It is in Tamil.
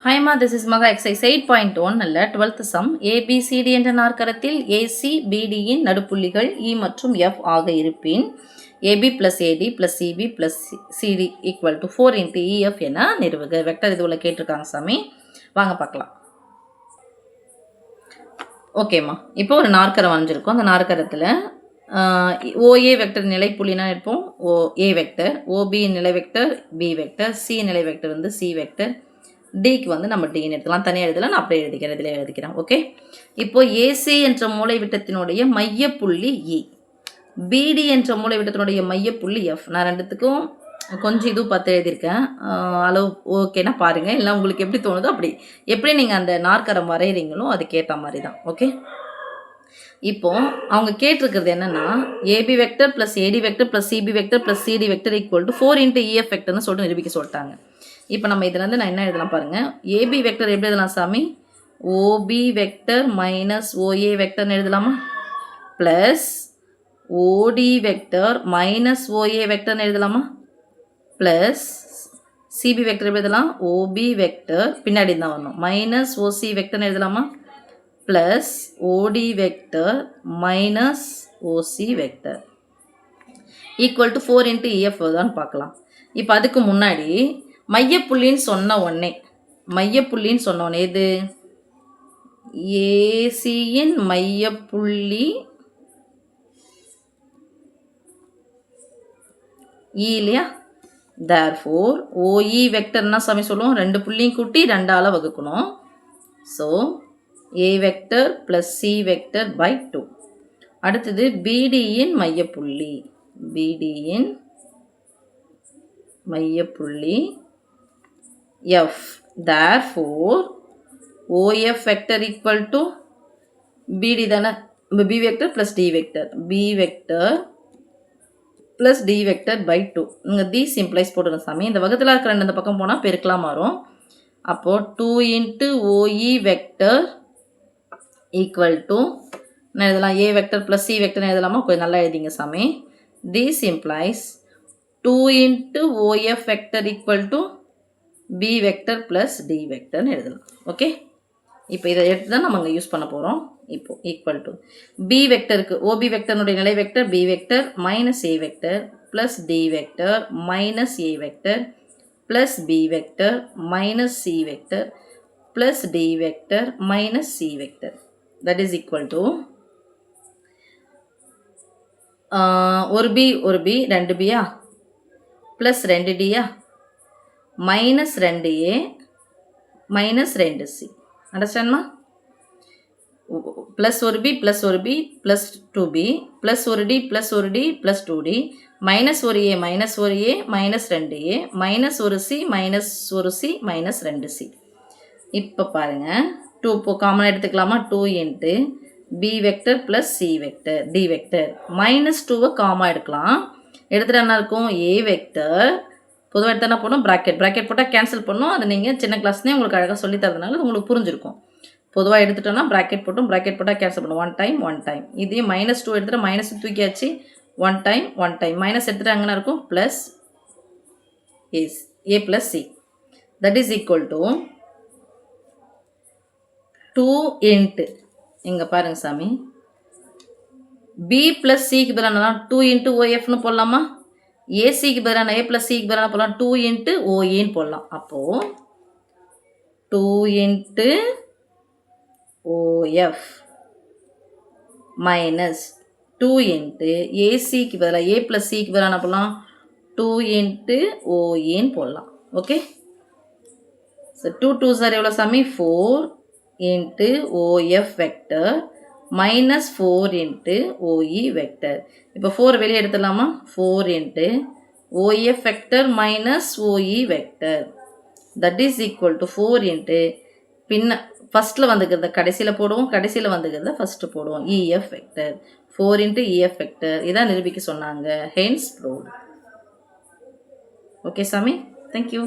Hi Ma, this is Maga exercise 8.1 அல்ல 12th sum ABCD என்ற நாற்கரத்தில் AC BD இன் நடுப்புள்ளிகள் E மற்றும் F ஆக இருப்பின் AB plus AD plus CB plus CD equal to 4 into EF என நிறுவுக. வெக்டர் இதுல கேட்டிருக்காங்க சாமி, வாங்க பார்க்கலாம். ஓகேம்மா, இப்போ ஒரு நாற்கரம் வரைஞ்சிருக்கோம். அந்த நாற்கரத்தில் OA வெக்டர் நிலைப்புள்ளினா இருப்போம் A வெக்டர், OB நிலை வெக்டர் B வெக்டர், C நிலை வெக்டர் வந்து C வெக்டர், டிக்கு வந்து நம்ம டின்னு எடுத்துக்கலாம். தனியாக எழுதலாம், நான் அப்படியே எழுதிக்கிறேன், இதில் எழுதிக்கிறேன். ஓகே, இப்போ ஏசி என்ற மூலைவிட்டத்தினுடைய மையப்புள்ளி இ, பிடி என்ற மூலைவிட்டத்தினுடைய மையப்புள்ளி எஃப். நான் ரெண்டுத்துக்கும் கொஞ்சம் இதுவும் பார்த்து எழுதியிருக்கேன், அளவு ஓகேனா பாருங்கள். இல்லை உங்களுக்கு எப்படி தோணுதோ அப்படி, எப்படி நீங்கள் அந்த நாற்கரம் வரைகிறீங்களோ அதுக்கேற்ற மாதிரி தான். ஓகே, இப்போ அவங்க கேட்டிருக்கிறது என்னன்னா AB vector plus AD vector plus CB vector plus CD vector equal to 4 into EF வெக்டர்னு சொல்லிட்டு நிரூபிக்க சொல்லிட்டாங்க. இப்போ நம்ம இதுலேருந்து நான் என்ன எழுதலாம் பாருங்கள். ஏபி வெக்டர் எப்படி எழுதலாம் சாமி? ஓபி வெக்டர் மைனஸ் ஓஏ வெக்டர்னு எழுதலாமா? Plus OD vector minus OA வெக்டர்னு எழுதலாமா? ப்ளஸ் சிபி வெக்டர் எப்படி எழுதலாம்? ஓபி வெக்டர் பின்னாடி தான் வரணும், மைனஸ் ஓசி வெக்டர்னு எழுதலாமா? Plus OD vector minus OC vector equal to 4 into EF தான் பார்க்கலாம். இப்போ அதுக்கு முன்னாடி மையப்புள்ளின்னு சொன்ன உடனே இது ஏசியின் மையப்புள்ளி இல்லையா? therefore OE வெக்டர்னா சாமி சொல்லுவோம், ரெண்டு புள்ளியும் கூட்டி 2ஆல் வகுக்கணும். So A vector plus C vector by 2. அடுத்தது BDயின் மையப்புள்ளி, BDயின் மையப்புள்ளி F. therefore OF vector equal to BD தானே, B vector plus D vector, B vector plus D vector by 2. இங்கே D simplies போட்டுருங்க சாமி. இந்த வகத்தில் இருக்கிற ரெண்டு இந்த பக்கம் போனால் பெருக்கலாம் மாறும். அப்போது 2 into OE vector equal to நான் எழுதலாம் A vector plus C vector எழுதலாமா? கொஞ்சம் நல்லா எழுதிங்க சாமி. D simplies 2 into OF vector equal to B vector plus D vector எழுதலாம். ஓகே, இப்போ இதை எடுத்து தான் நம்ம இங்கே யூஸ் பண்ண போகிறோம். இப்போ ஈக்குவல் டு B வெக்டருக்கு OB வெக்டர்னுடைய நிலை vector B vector minus A vector plus D vector minus A vector plus B vector minus C vector plus D vector minus C vector that is equal to ஒரு B 2Bயா ப்ளஸ் 2Dயா மைனஸ் 2A மைனஸ் 2C. அண்டர்ஸ்டாண்ட்மா? ப்ளஸ் ஒரு B ப்ளஸ் ஒரு B ப்ளஸ் 2B ப்ளஸ் ஒரு D ப்ளஸ் ஒரு D ப்ளஸ் 2D மைனஸ் ஒரு A மைனஸ் ஒரு A மைனஸ் 2A மைனஸ் ஒரு C மைனஸ் ஒரு C மைனஸ் 2C. இப்போ பாருங்கள், 2 இப்போ காமனாக எடுத்துக்கலாமா? 2 into B vector plus C vector D vector minus 2வை காமா எடுக்கலாம். எடுத்துகிட்டு என்ன இருக்கும்? A வெக்டர் பொதுவாக எடுத்து என்ன பண்ணணும்? ப்ராக்கெட் போட்டால் கேன்சல் பண்ணணும். அது நீங்கள் சின்ன கிளாஸ்லேயே உங்களுக்கு அழகாக சொல்லி தரதுனால அது உங்களுக்கு புரிஞ்சிருக்கும். பொதுவாக எடுத்துட்டோன்னா ப்ராக்கெட் போட்டால் கேன்சல் பண்ணும். ஒன் டைம் இதே மைனஸ் 2 எடுத்துகிட்டு மைனஸ் தூக்கியாச்சு. ஒன் டைம் மைனஸ் எடுத்துகிட்டு அங்கே இருக்கும் plus A plus C that is equal to 2 into இங்கே பாருங்கள் சாமி, B ப்ளஸ் சிக்கு பதிலாக 2 into OFன்னு போடலாமா? ஏசிக்கு பதிலாக A ப்ளஸ் சிக்கு பதிலாக போடலாம் 2 into OAன்னு போடலாம். அப்போது 2 into OF மைனஸ் 2 into ஏசிக்கு பதிலாக A ப்ளஸ் சிக்கு பதிலாக என்ன போடலாம்? 2 into OAன்னு போடலாம். ஓகே, ஸோ 2 2s எவ்வளோ சாமி? 4 into OF vector minus 4 into OE vector. இப்போ 4 வெளியே எடுத்துடலாமா? 4 into OF vector minus OE vector that is equal to 4 into ஃபஸ்ட்டில் வந்துக்கிறத கடைசியில் போடுவோம், கடைசியில் வந்துக்கிறத ஃபஸ்ட்டு போடுவோம். EF vector 4 into EF vector இதான் நிரூபிக்க சொன்னாங்க. Hence proved. ஓகே சாமி, தேங்க்யூ.